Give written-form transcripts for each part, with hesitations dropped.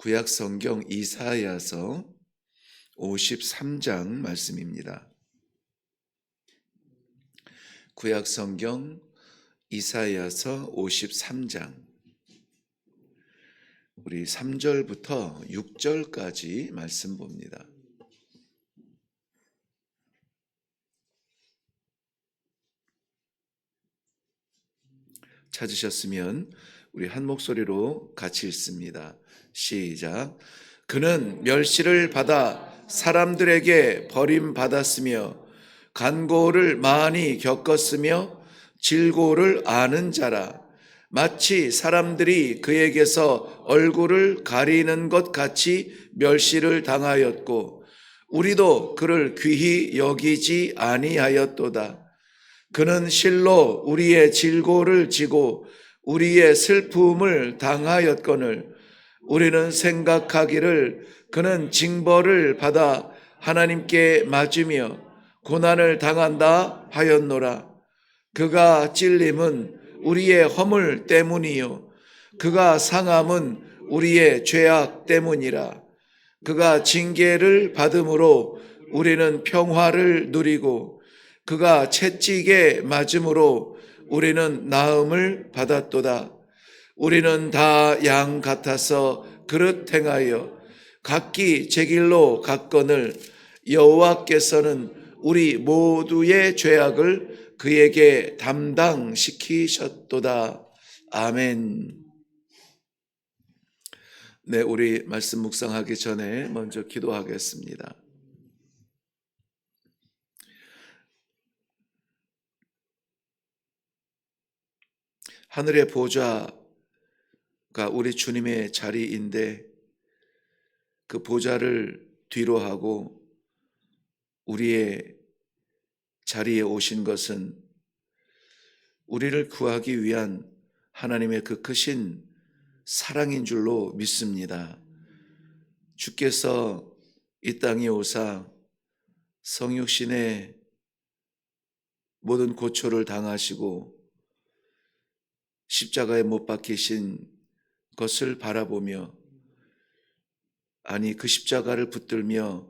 구약 성경 이사야서 53장 말씀입니다. 구약 성경 이사야서 53장 우리 3절부터 6절까지 말씀 봅니다. 찾으셨으면 우리 한 목소리로 같이 읽습니다. 시작. 그는 멸시를 받아 사람들에게 버림받았으며 간고를 많이 겪었으며 질고를 아는 자라. 마치 사람들이 그에게서 얼굴을 가리는 것 같이 멸시를 당하였고 우리도 그를 귀히 여기지 아니하였도다. 그는 실로 우리의 질고를 지고 우리의 슬픔을 당하였거늘 우리는 생각하기를 그는 징벌을 받아 하나님께 맞으며 고난을 당한다 하였노라. 그가 찔림은 우리의 허물 때문이요 그가 상함은 우리의 죄악 때문이라. 그가 징계를 받음으로 우리는 평화를 누리고 그가 채찍에 맞음으로 우리는 나음을 받았도다. 우리는 다 양 같아서 그릇 행하여 각기 제 길로 갔거늘 여호와께서는 우리 모두의 죄악을 그에게 담당시키셨도다. 아멘. 네, 우리 말씀 묵상하기 전에 먼저 기도하겠습니다. 하늘의 보좌가 우리 주님의 자리인데 그 보좌를 뒤로 하고 우리의 자리에 오신 것은 우리를 구하기 위한 하나님의 그 크신 사랑인 줄로 믿습니다. 주께서 이 땅에 오사 성육신의 모든 고초를 당하시고 십자가에 못 박히신 것을 바라보며 아니 그 십자가를 붙들며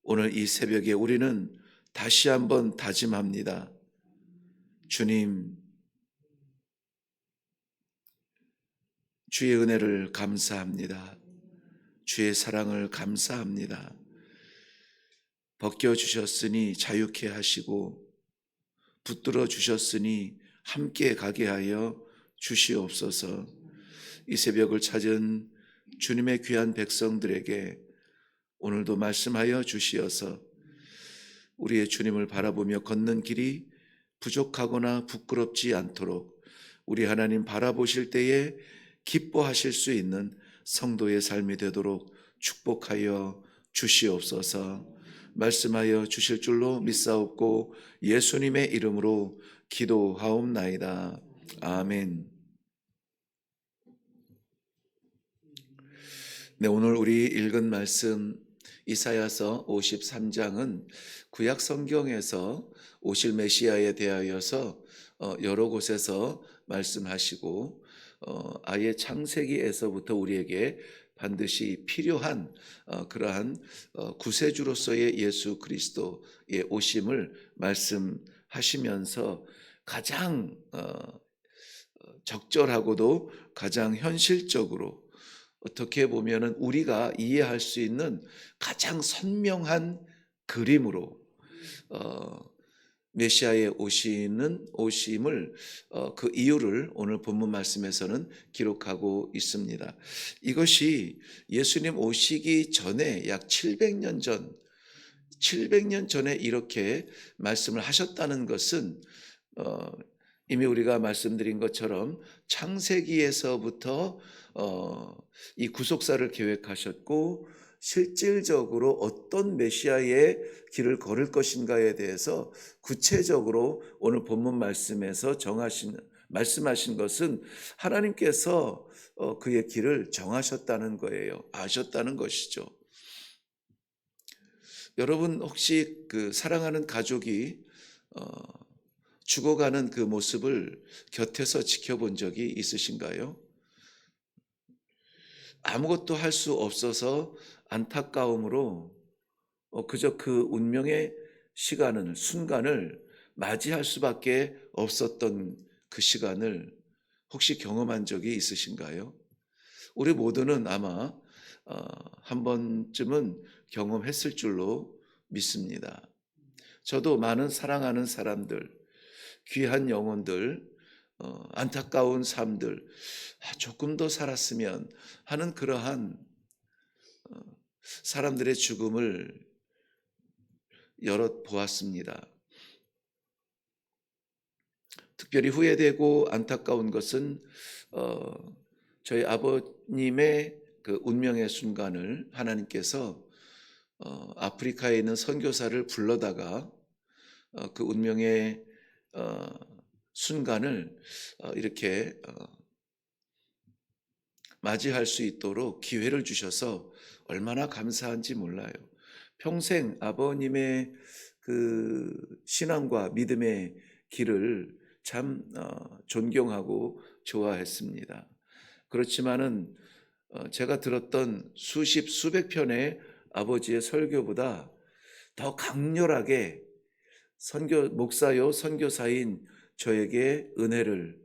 오늘 이 새벽에 우리는 다시 한번 다짐합니다. 주님, 주의 은혜를 감사합니다. 주의 사랑을 감사합니다. 벗겨주셨으니 자유케 하시고 붙들어 주셨으니 함께 가게 하여 주시옵소서. 이 새벽을 찾은 주님의 귀한 백성들에게 오늘도 말씀하여 주시어서 우리의 주님을 바라보며 걷는 길이 부족하거나 부끄럽지 않도록 우리 하나님 바라보실 때에 기뻐하실 수 있는 성도의 삶이 되도록 축복하여 주시옵소서. 말씀하여 주실 줄로 믿사옵고 예수님의 이름으로 기도하옵나이다. 아멘. 네, 오늘 우리 읽은 말씀 이사야서 53장은 구약 성경에서 오실 메시아에 대하여서 여러 곳에서 말씀하시고 아예 창세기에서부터 우리에게 반드시 필요한 그러한 구세주로서의 예수 그리스도의 오심을 말씀하시면서 가장 적절하고도 가장 현실적으로 어떻게 보면은 우리가 이해할 수 있는 가장 선명한 그림으로 메시아의 오심을 그 이유를 오늘 본문 말씀에서는 기록하고 있습니다. 이것이 예수님 오시기 전에 약 700년 전에 이렇게 말씀을 하셨다는 것은 이미 우리가 말씀드린 것처럼 창세기에서부터 이 구속사를 계획하셨고 실질적으로 어떤 메시아의 길을 걸을 것인가에 대해서 구체적으로 오늘 본문 말씀에서 말씀하신 것은 하나님께서 그의 길을 정하셨다는 거예요. 아셨다는 것이죠. 여러분 혹시 그 사랑하는 가족이 죽어가는 그 모습을 곁에서 지켜본 적이 있으신가요? 아무것도 할 수 없어서 안타까움으로 그저 그 운명의 순간을 맞이할 수밖에 없었던 그 시간을 혹시 경험한 적이 있으신가요? 우리 모두는 아마 한 번쯤은 경험했을 줄로 믿습니다. 저도 많은 사랑하는 사람들, 귀한 영혼들, 안타까운 삶들, 조금 더 살았으면 하는 그러한 사람들의 죽음을 여럿 보았습니다. 특별히 후회되고 안타까운 것은 저희 아버님의 그 운명의 순간을 하나님께서 아프리카에 있는 선교사를 불러다가 그 운명의 순간을 이렇게 맞이할 수 있도록 기회를 주셔서 얼마나 감사한지 몰라요. 평생 아버님의 그 신앙과 믿음의 길을 참 존경하고 좋아했습니다. 그렇지만은 제가 들었던 수십 수백 편의 아버지의 설교보다 더 강렬하게 목사요 선교사인 저에게 은혜를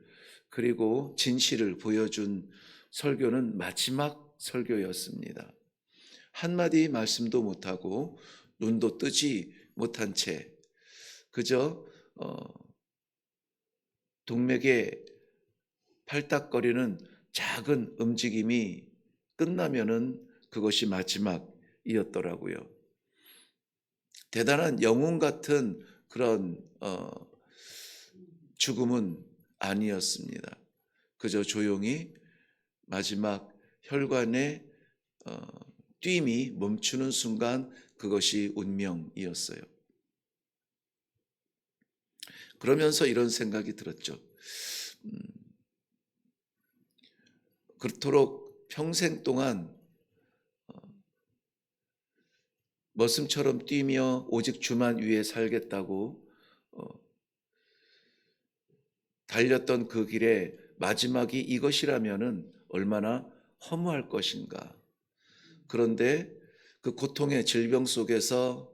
그리고 진실을 보여준 설교는 마지막 설교였습니다. 한마디 말씀도 못하고 눈도 뜨지 못한 채 그저 동맥에 팔딱거리는 작은 움직임이 끝나면은 그것이 마지막이었더라고요. 대단한 영웅 같은 그런 죽음은 아니었습니다. 그저 조용히 마지막 혈관의 뛰임이 멈추는 순간 그것이 운명이었어요. 그러면서 이런 생각이 들었죠. 그토록 평생 동안 머슴처럼 뛰며 오직 주만 위해 살겠다고 달렸던 그 길에 마지막이 이것이라면은 얼마나 허무할 것인가. 그런데 그 고통의 질병 속에서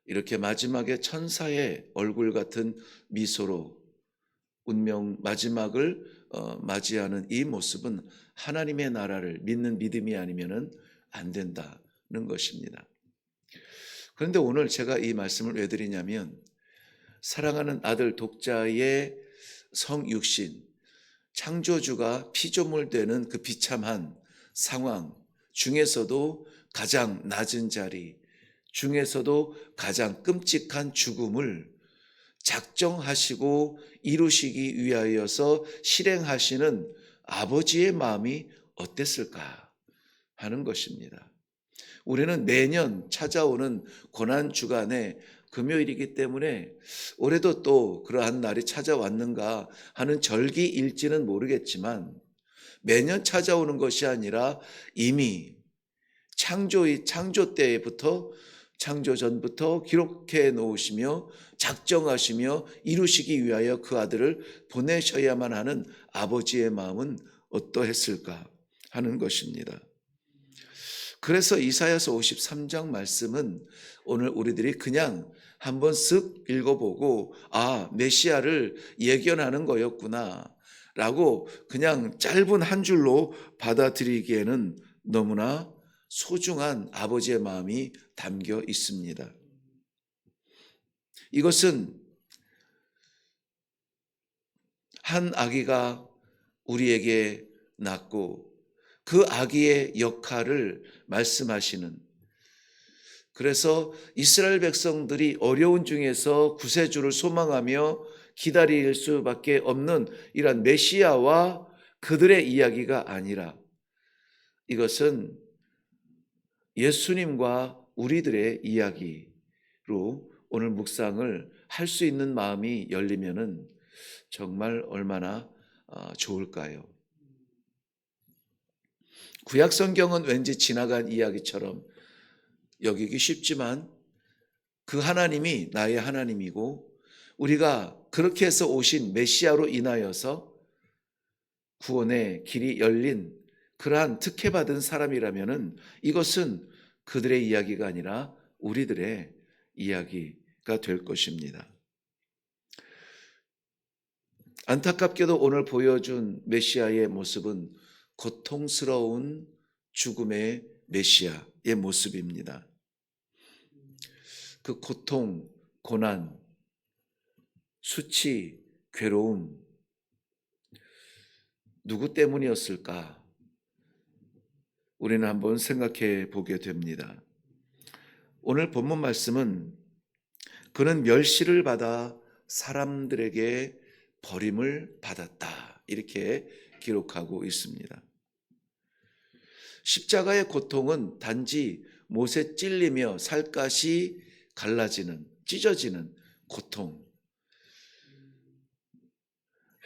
이렇게 마지막에 천사의 얼굴 같은 미소로 운명 마지막을 맞이하는 이 모습은 하나님의 나라를 믿는 믿음이 아니면은 안 된다는 것입니다. 그런데 오늘 제가 이 말씀을 왜 드리냐면 사랑하는 아들 독자의 성육신 창조주가 피조물 되는 그 비참한 상황 중에서도 가장 낮은 자리 중에서도 가장 끔찍한 죽음을 작정하시고 이루시기 위하여서 실행하시는 아버지의 마음이 어땠을까 하는 것입니다. 우리는 매년 찾아오는 고난주간에 금요일이기 때문에 올해도 또 그러한 날이 찾아왔는가 하는 절기일지는 모르겠지만 매년 찾아오는 것이 아니라 이미 창조 때부터 창조 전부터 기록해 놓으시며 작정하시며 이루시기 위하여 그 아들을 보내셔야만 하는 아버지의 마음은 어떠했을까 하는 것입니다. 그래서 이사야서 53장 말씀은 오늘 우리들이 그냥 한번 쓱 읽어보고 메시아를 예견하는 거였구나 라고 그냥 짧은 한 줄로 받아들이기에는 너무나 소중한 아버지의 마음이 담겨 있습니다. 이것은 한 아기가 우리에게 낳고 그 아기의 역할을 말씀하시는, 그래서 이스라엘 백성들이 어려운 중에서 구세주를 소망하며 기다릴 수밖에 없는 이런 메시아와 그들의 이야기가 아니라 이것은 예수님과 우리들의 이야기로 오늘 묵상을 할 수 있는 마음이 열리면은 정말 얼마나 좋을까요? 구약 성경은 왠지 지나간 이야기처럼 여기기 쉽지만 그 하나님이 나의 하나님이고 우리가 그렇게 해서 오신 메시아로 인하여서 구원의 길이 열린 그러한 특혜받은 사람이라면은 이것은 그들의 이야기가 아니라 우리들의 이야기가 될 것입니다. 안타깝게도 오늘 보여준 메시아의 모습은 고통스러운 죽음의 메시아의 모습입니다. 그 고통, 고난, 수치, 괴로움, 누구 때문이었을까? 우리는 한번 생각해 보게 됩니다. 오늘 본문 말씀은 그는 멸시를 받아 사람들에게 버림을 받았다. 이렇게 기록하고 있습니다. 십자가의 고통은 단지 못에 찔리며 살갗이 갈라지는, 찢어지는 고통.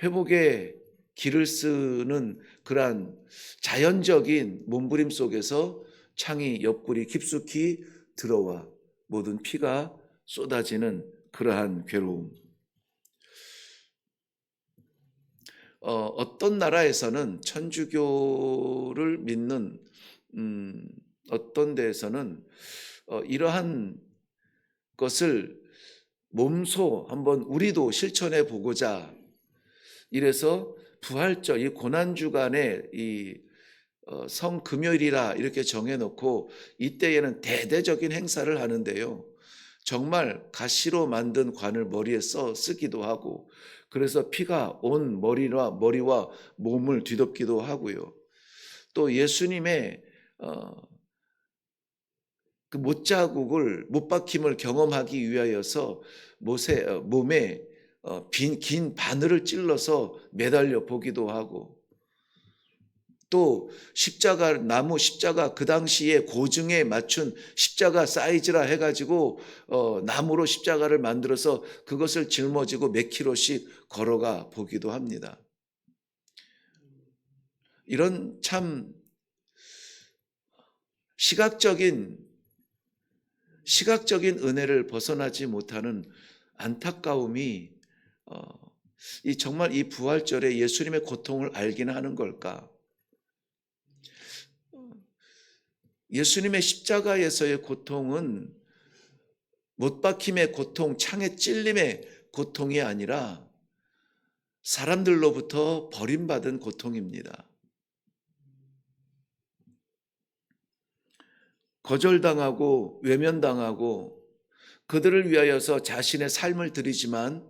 회복의 길을 쓰는 그러한 자연적인 몸부림 속에서 창이 옆구리 깊숙이 들어와 모든 피가 쏟아지는 그러한 괴로움. 어떤 나라에서는 천주교를 믿는 어떤 데에서는 이러한 것을 몸소 한번 우리도 실천해 보고자 이래서 부활절 이 고난주간에 이 성금요일이라 이렇게 정해놓고 이때에는 대대적인 행사를 하는데요. 정말 가시로 만든 관을 머리에 쓰기도 하고 그래서 피가 온 머리와 몸을 뒤덮기도 하고요. 또 예수님의 그 못자국을 못 박힘을 경험하기 위하여서 몸에 긴 바늘을 찔러서 매달려 보기도 하고 또 나무 십자가 그 당시에 고증에 맞춘 십자가 사이즈라 해가지고 나무로 십자가를 만들어서 그것을 짊어지고 몇 킬로씩 걸어가 보기도 합니다. 이런 참 시각적인 은혜를 벗어나지 못하는 안타까움이 정말 이 부활절에 예수님의 고통을 알기는 하는 걸까? 예수님의 십자가에서의 고통은 못 박힘의 고통, 창에 찔림의 고통이 아니라 사람들로부터 버림받은 고통입니다. 거절당하고 외면당하고 그들을 위하여서 자신의 삶을 드리지만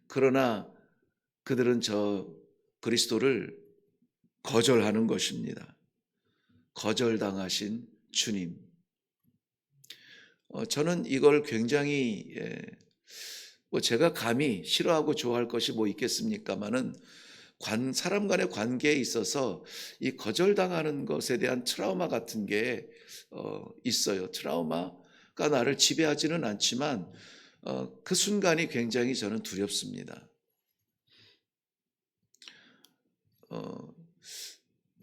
그러나 그들은 저 그리스도를 거절하는 것입니다. 거절당하신 주님. 저는 이걸 굉장히 제가 감히 싫어하고 좋아할 것이 뭐 있겠습니까마는 사람 간의 관계에 있어서 이 거절당하는 것에 대한 트라우마 같은 게 있어요. 트라우마가 나를 지배하지는 않지만 그 순간이 굉장히 저는 두렵습니다.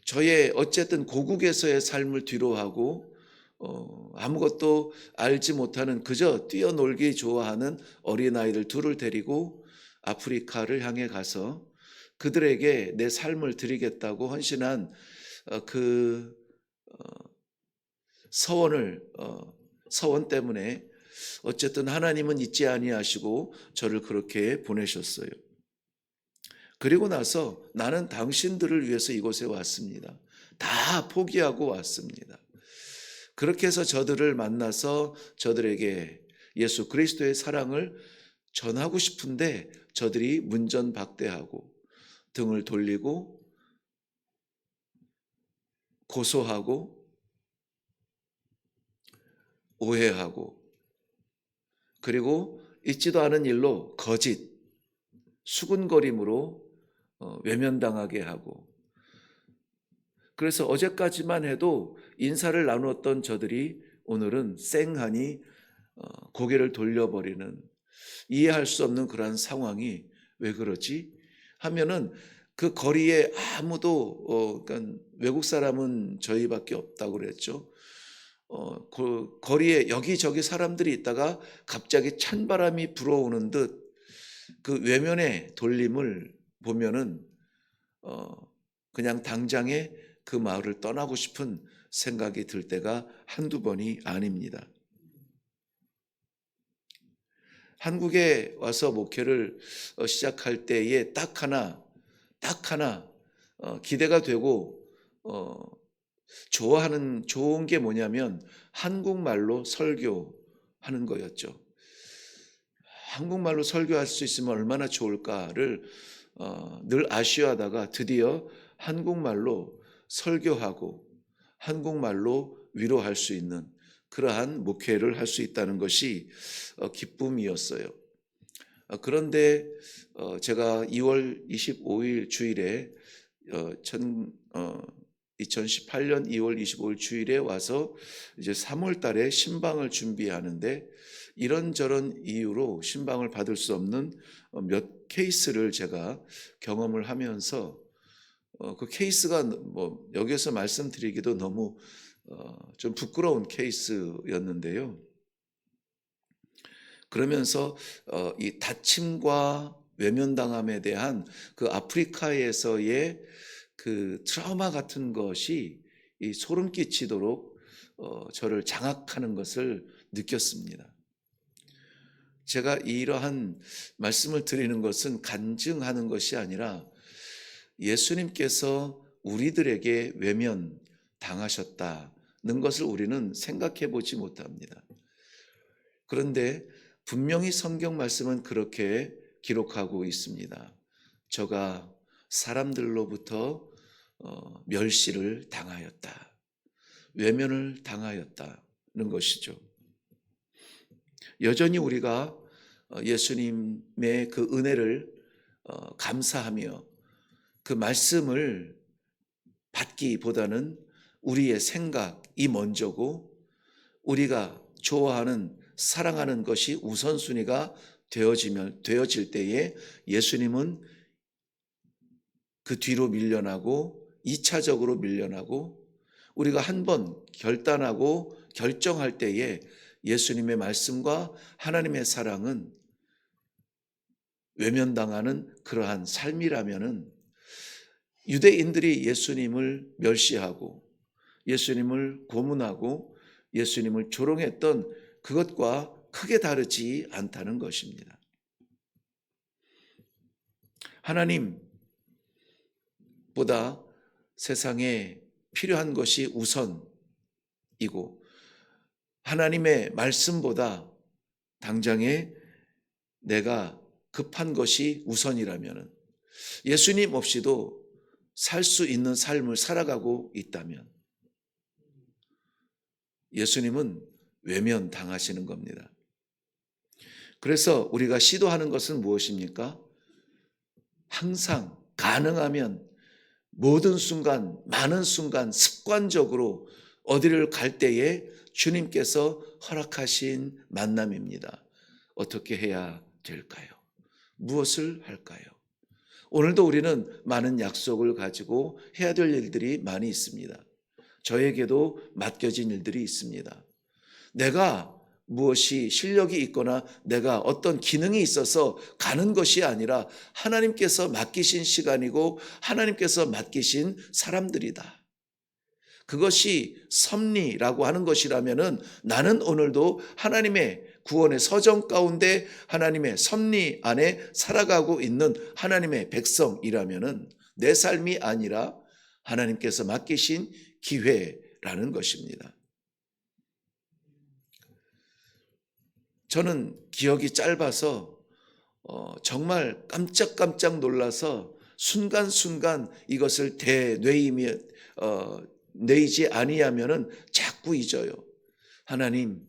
저의 어쨌든 고국에서의 삶을 뒤로하고 아무것도 알지 못하는 그저 뛰어놀기 좋아하는 어린아이들 둘을 데리고 아프리카를 향해 가서 그들에게 내 삶을 드리겠다고 헌신한 그 서원 때문에 어쨌든 하나님은 잊지 아니하시고 저를 그렇게 보내셨어요. 그리고 나서 나는 당신들을 위해서 이곳에 왔습니다. 다 포기하고 왔습니다. 그렇게 해서 저들을 만나서 저들에게 예수 그리스도의 사랑을 전하고 싶은데 저들이 문전박대하고 등을 돌리고 고소하고 오해하고 그리고 있지도 않은 일로 거짓, 수군거림으로 외면당하게 하고 그래서 어제까지만 해도 인사를 나누었던 저들이 오늘은 쌩하니 고개를 돌려버리는 이해할 수 없는 그러한 상황이 왜 그러지? 하면은 그 거리에 아무도 그러니까 외국 사람은 저희밖에 없다고 그랬죠. 그 거리에 여기저기 사람들이 있다가 갑자기 찬바람이 불어오는 듯 그 외면의 돌림을 보면은 그냥 당장에 그 마을을 떠나고 싶은 생각이 들 때가 한두 번이 아닙니다. 한국에 와서 목회를 시작할 때에 딱 하나 기대가 되고 좋은 게 뭐냐면 한국말로 설교하는 거였죠. 한국말로 설교할 수 있으면 얼마나 좋을까를 늘 아쉬워하다가 드디어 한국말로 설교하고 한국말로 위로할 수 있는 그러한 목회를 할 수 있다는 것이 기쁨이었어요. 그런데 제가 2월 25일 주일에 2018년 2월 25일 주일에 와서 이제 3월 달에 신방을 준비하는데 이런저런 이유로 신방을 받을 수 없는 몇 케이스를 제가 경험을 하면서 그 케이스가 뭐 여기서 말씀드리기도 너무 좀 부끄러운 케이스였는데요. 그러면서 이 다침과 외면당함에 대한 그 아프리카에서의 그 트라우마 같은 것이 이 소름 끼치도록 저를 장악하는 것을 느꼈습니다. 제가 이러한 말씀을 드리는 것은 간증하는 것이 아니라 예수님께서 우리들에게 외면 당하셨다는 것을 우리는 생각해 보지 못합니다. 그런데 분명히 성경 말씀은 그렇게 기록하고 있습니다. 저가 사람들로부터 멸시를 당하였다. 외면을 당하였다는 것이죠. 여전히 우리가 예수님의 그 은혜를 감사하며 그 말씀을 받기보다는 우리의 생각이 먼저고 우리가 좋아하는 사랑하는 것이 우선순위가 되어질 때에 예수님은 그 뒤로 밀려나고 2차적으로 밀려나고 우리가 한번 결단하고 결정할 때에 예수님의 말씀과 하나님의 사랑은 외면당하는 그러한 삶이라면은 유대인들이 예수님을 멸시하고 예수님을 고문하고 예수님을 조롱했던 그것과 크게 다르지 않다는 것입니다. 하나님보다 세상에 필요한 것이 우선이고 하나님의 말씀보다 당장에 내가 급한 것이 우선이라면 예수님 없이도 살 수 있는 삶을 살아가고 있다면 예수님은 외면 당하시는 겁니다. 그래서 우리가 시도하는 것은 무엇입니까? 항상 가능하면 모든 순간, 많은 순간 습관적으로 어디를 갈 때에 주님께서 허락하신 만남입니다. 어떻게 해야 될까요? 무엇을 할까요? 오늘도 우리는 많은 약속을 가지고 해야 될 일들이 많이 있습니다. 저에게도 맡겨진 일들이 있습니다. 내가 무엇이 실력이 있거나 내가 어떤 기능이 있어서 가는 것이 아니라 하나님께서 맡기신 시간이고 하나님께서 맡기신 사람들이다. 그것이 섭리라고 하는 것이라면은 나는 오늘도 하나님의 구원의 서정 가운데 하나님의 섭리 안에 살아가고 있는 하나님의 백성이라면은 내 삶이 아니라 하나님께서 맡기신 기회라는 것입니다. 저는 기억이 짧아서 정말 깜짝 놀라서 순간순간 이것을 내이지 아니하면은 자꾸 잊어요. 하나님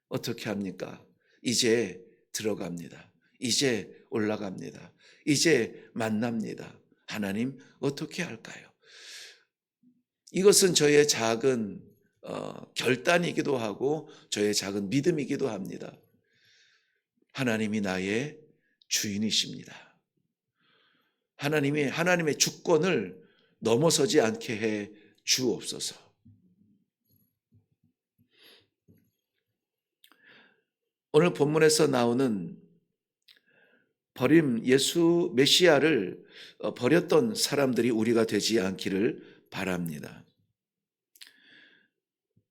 어떻게 합니까? 이제 들어갑니다. 이제 올라갑니다. 이제 만납니다. 하나님 어떻게 할까요? 이것은 저의 작은 결단이기도 하고 저의 작은 믿음이기도 합니다. 하나님이 나의 주인이십니다. 하나님의 주권을 넘어서지 않게 해 주옵소서. 오늘 본문에서 나오는 예수 메시아를 버렸던 사람들이 우리가 되지 않기를 바랍니다.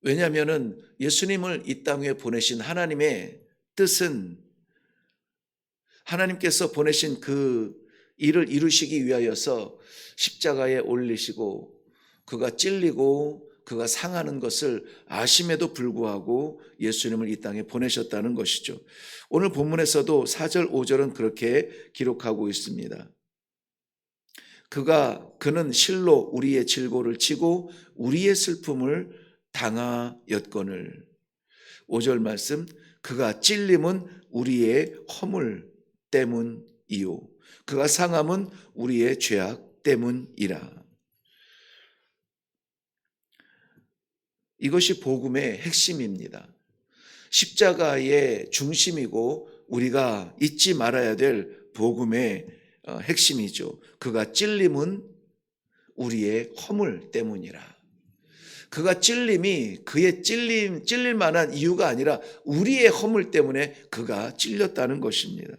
왜냐하면 예수님을 이 땅에 보내신 하나님의 뜻은 하나님께서 보내신 그 일을 이루시기 위하여서 십자가에 올리시고 그가 찔리고 그가 상하는 것을 아심에도 불구하고 예수님을 이 땅에 보내셨다는 것이죠. 오늘 본문에서도 4절, 5절은 그렇게 기록하고 있습니다. 그는 실로 우리의 질고를 치고 우리의 슬픔을 당하였거늘. 5절 말씀, 그가 찔림은 우리의 허물 때문이요 그가 상함은 우리의 죄악 때문이라. 이것이 복음의 핵심입니다. 십자가의 중심이고 우리가 잊지 말아야 될 복음의 핵심이죠. 그가 찔림은 우리의 허물 때문이라. 그가 찔림이 그의 찔릴 만한 이유가 아니라 우리의 허물 때문에 그가 찔렸다는 것입니다.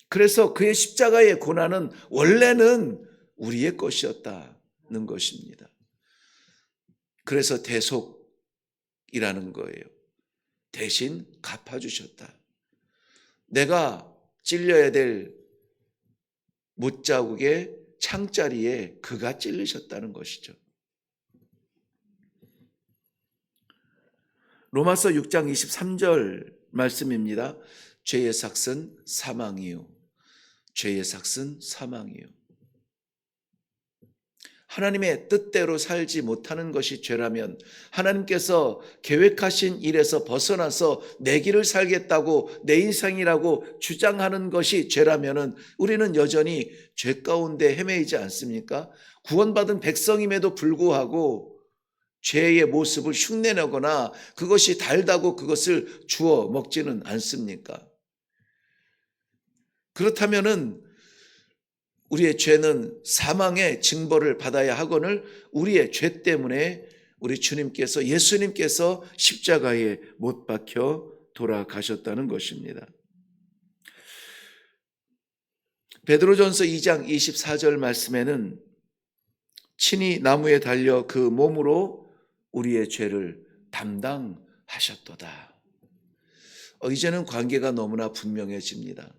그래서 그의 십자가의 고난은 원래는 우리의 것이었다는 것입니다. 그래서 대속이라는 거예요. 대신 갚아주셨다. 내가 찔려야 될 못자국의 창자리에 그가 찔리셨다는 것이죠. 로마서 6장 23절 말씀입니다. 죄의 삭은 사망이요. 죄의 삭은 사망이요. 하나님의 뜻대로 살지 못하는 것이 죄라면 하나님께서 계획하신 일에서 벗어나서 내 길을 살겠다고 내 인생이라고 주장하는 것이 죄라면 우리는 여전히 죄 가운데 헤매이지 않습니까? 구원받은 백성임에도 불구하고 죄의 모습을 흉내내거나 그것이 달다고 그것을 주워 먹지는 않습니까? 그렇다면은 우리의 죄는 사망의 징벌을 받아야 하거늘 우리의 죄 때문에 우리 주님께서 예수님께서 십자가에 못 박혀 돌아가셨다는 것입니다. 베드로전서 2장 24절 말씀에는 친히 나무에 달려 그 몸으로 우리의 죄를 담당하셨도다. 이제는 관계가 너무나 분명해집니다.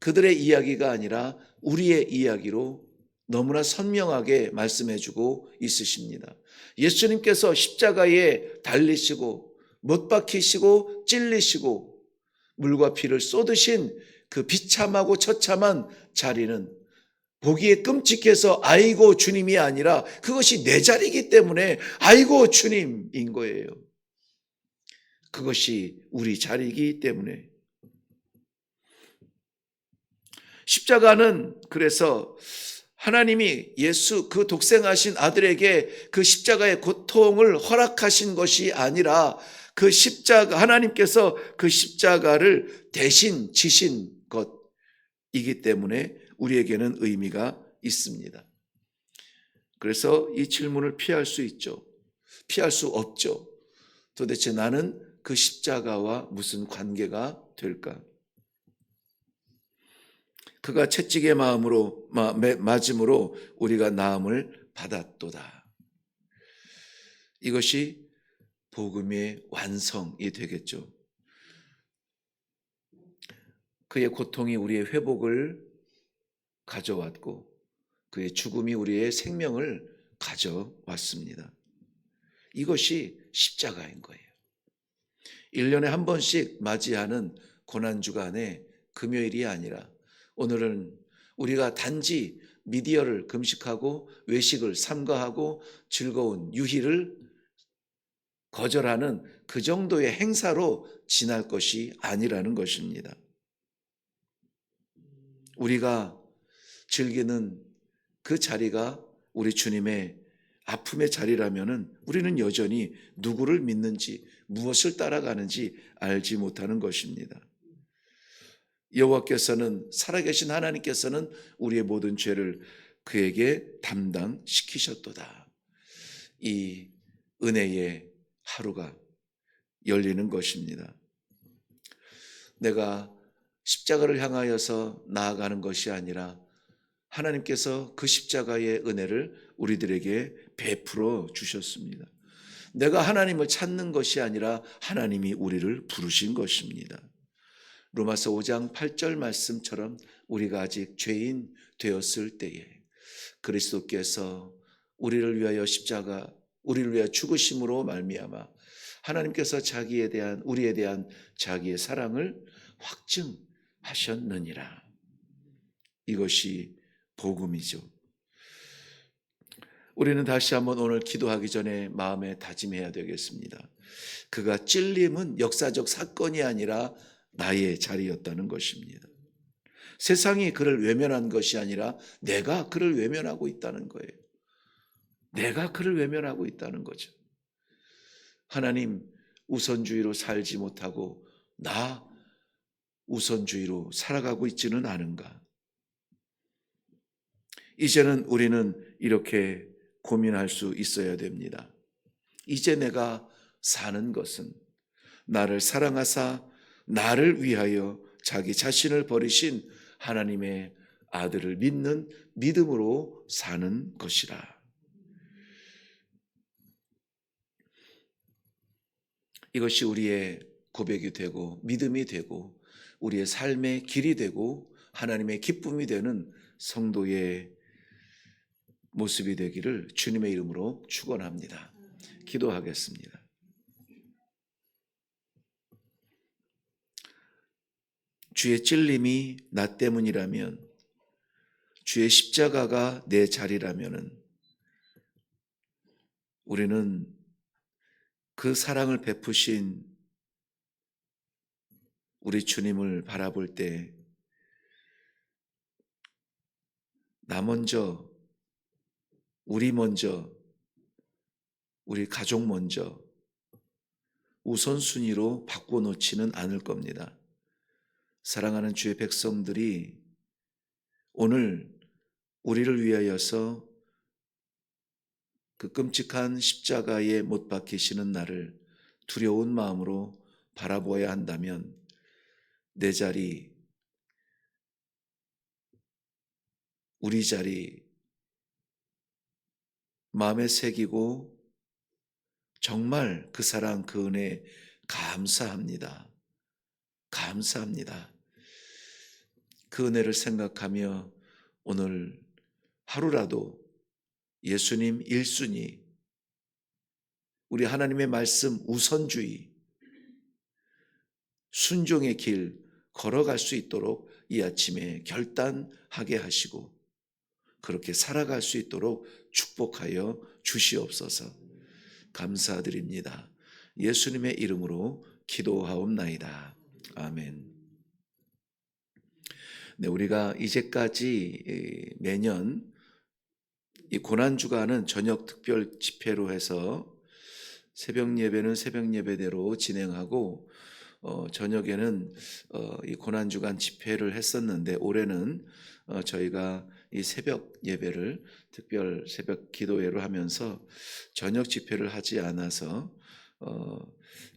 그들의 이야기가 아니라 우리의 이야기로 너무나 선명하게 말씀해주고 있으십니다. 예수님께서 십자가에 달리시고 못 박히시고 찔리시고 물과 피를 쏟으신 그 비참하고 처참한 자리는 보기에 끔찍해서 아이고 주님이 아니라 그것이 내 자리이기 때문에 아이고 주님인 거예요. 그것이 우리 자리이기 때문에. 십자가는 그래서 하나님이 예수 그 독생하신 아들에게 그 십자가의 고통을 허락하신 것이 아니라 그 십자가 하나님께서 그 십자가를 대신 지신 것이기 때문에 우리에게는 의미가 있습니다. 그래서 이 질문을 피할 수 있죠. 피할 수 없죠. 도대체 나는 그 십자가와 무슨 관계가 될까? 그가 채찍의 마음으로 맞음으로 우리가 나음을 받았도다. 이것이 복음의 완성이 되겠죠. 그의 고통이 우리의 회복을 가져왔고 그의 죽음이 우리의 생명을 가져왔습니다. 이것이 십자가인 거예요. 1년에 한 번씩 맞이하는 고난주간의 금요일이 아니라 오늘은 우리가 단지 미디어를 금식하고 외식을 삼가하고 즐거운 유희를 거절하는 그 정도의 행사로 지날 것이 아니라는 것입니다. 우리가 즐기는 그 자리가 우리 주님의 아픔의 자리라면은 우리는 여전히 누구를 믿는지 무엇을 따라가는지 알지 못하는 것입니다. 여호와께서는 살아계신 하나님께서는 우리의 모든 죄를 그에게 담당시키셨도다. 이 은혜의 하루가 열리는 것입니다. 내가 십자가를 향하여서 나아가는 것이 아니라 하나님께서 그 십자가의 은혜를 우리들에게 베풀어 주셨습니다. 내가 하나님을 찾는 것이 아니라 하나님이 우리를 부르신 것입니다. 로마서 5장 8절 말씀처럼 우리가 아직 죄인 되었을 때에 그리스도께서 우리를 위하여 죽으심으로 말미암아 하나님께서 우리에 대한 자기의 사랑을 확증하셨느니라. 이것이 복음이죠. 우리는 다시 한번 오늘 기도하기 전에 마음에 다짐해야 되겠습니다. 그가 찔림은 역사적 사건이 아니라 나의 자리였다는 것입니다. 세상이 그를 외면한 것이 아니라 내가 그를 외면하고 있다는 거예요. 내가 그를 외면하고 있다는 거죠. 하나님 우선주의로 살지 못하고 나 우선주의로 살아가고 있지는 않은가? 이제는 우리는 이렇게 고민할 수 있어야 됩니다. 이제 내가 사는 것은 나를 사랑하사 나를 위하여 자기 자신을 버리신 하나님의 아들을 믿는 믿음으로 사는 것이라. 이것이 우리의 고백이 되고 믿음이 되고 우리의 삶의 길이 되고 하나님의 기쁨이 되는 성도의 모습이 되기를 주님의 이름으로 축원합니다. 기도하겠습니다. 주의 찔림이 나 때문이라면, 주의 십자가가 내 자리라면은 우리는 그 사랑을 베푸신 우리 주님을 바라볼 때 나 먼저, 우리 먼저, 우리 가족 먼저 우선순위로 바꿔놓지는 않을 겁니다. 사랑하는 주의 백성들이 오늘 우리를 위하여서 그 끔찍한 십자가에 못 박히시는 나를 두려운 마음으로 바라보아야 한다면 내 자리, 우리 자리 마음에 새기고 정말 그 사랑, 그 은혜 감사합니다. 감사합니다. 그 은혜를 생각하며 오늘 하루라도 예수님 1순위, 우리 하나님의 말씀 우선주의, 순종의 길 걸어갈 수 있도록 이 아침에 결단하게 하시고 그렇게 살아갈 수 있도록 축복하여 주시옵소서. 감사드립니다. 예수님의 이름으로 기도하옵나이다. 아멘. 네, 우리가 이제까지 매년 이 고난주간은 저녁 특별 집회로 해서 새벽 예배는 새벽 예배대로 진행하고 저녁에는 이 고난주간 집회를 했었는데 올해는 저희가 이 새벽 예배를 특별 새벽 기도회로 하면서 저녁 집회를 하지 않아서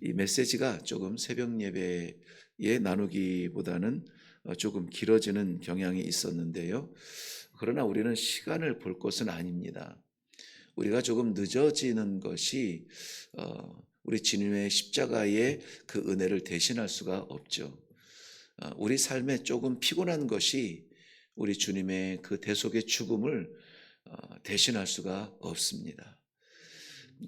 이 메시지가 조금 새벽 예배에 나누기보다는 조금 길어지는 경향이 있었는데요. 그러나 우리는 시간을 볼 것은 아닙니다. 우리가 조금 늦어지는 것이 우리 주님의 십자가의 그 은혜를 대신할 수가 없죠. 우리 삶에 조금 피곤한 것이 우리 주님의 그 대속의 죽음을 대신할 수가 없습니다.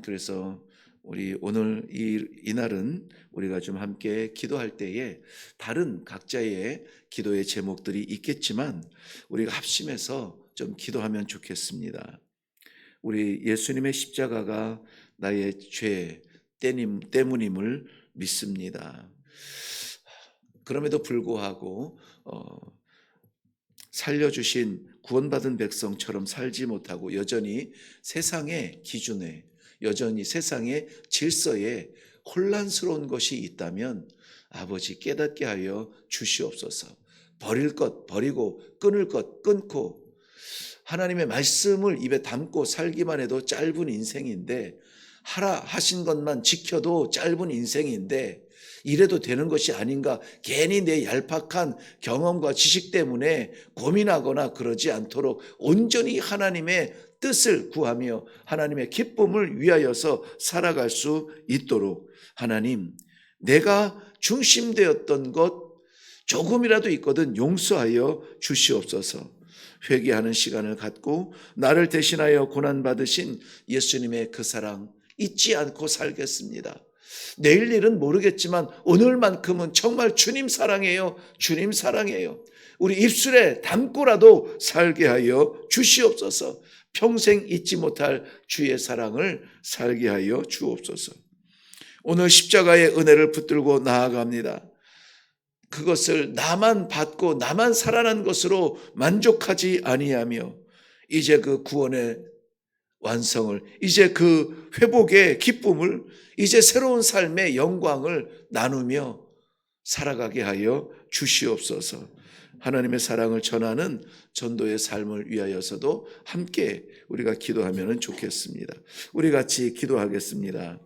그래서 우리 오늘 이날은 우리가 좀 함께 기도할 때에 다른 각자의 기도의 제목들이 있겠지만 우리가 합심해서 좀 기도하면 좋겠습니다. 우리 예수님의 십자가가 나의 죄 때문임을 믿습니다. 그럼에도 불구하고 살려주신 구원받은 백성처럼 살지 못하고 여전히 세상의 기준에, 여전히 세상의 질서에 혼란스러운 것이 있다면 아버지 깨닫게 하여 주시옵소서. 버릴 것 버리고 끊을 것 끊고 하나님의 말씀을 입에 담고 살기만 해도 짧은 인생인데 하라 하신 것만 지켜도 짧은 인생인데 이래도 되는 것이 아닌가, 괜히 내 얄팍한 경험과 지식 때문에 고민하거나 그러지 않도록 온전히 하나님의 뜻을 구하며 하나님의 기쁨을 위하여서 살아갈 수 있도록, 하나님, 내가 중심되었던 것 조금이라도 있거든 용서하여 주시옵소서. 회개하는 시간을 갖고 나를 대신하여 고난받으신 예수님의 그 사랑 잊지 않고 살겠습니다. 내일 일은 모르겠지만 오늘만큼은 정말 주님 사랑해요. 주님 사랑해요. 우리 입술에 담고라도 살게 하여 주시옵소서. 평생 잊지 못할 주의 사랑을 살게 하여 주옵소서. 오늘 십자가의 은혜를 붙들고 나아갑니다. 그것을 나만 받고 나만 살아난 것으로 만족하지 아니하며 이제 그 구원의 완성을, 이제 그 회복의 기쁨을, 이제 새로운 삶의 영광을 나누며 살아가게 하여 주시옵소서. 하나님의 사랑을 전하는 전도의 삶을 위하여서도 함께 우리가 기도하면 좋겠습니다. 우리 같이 기도하겠습니다.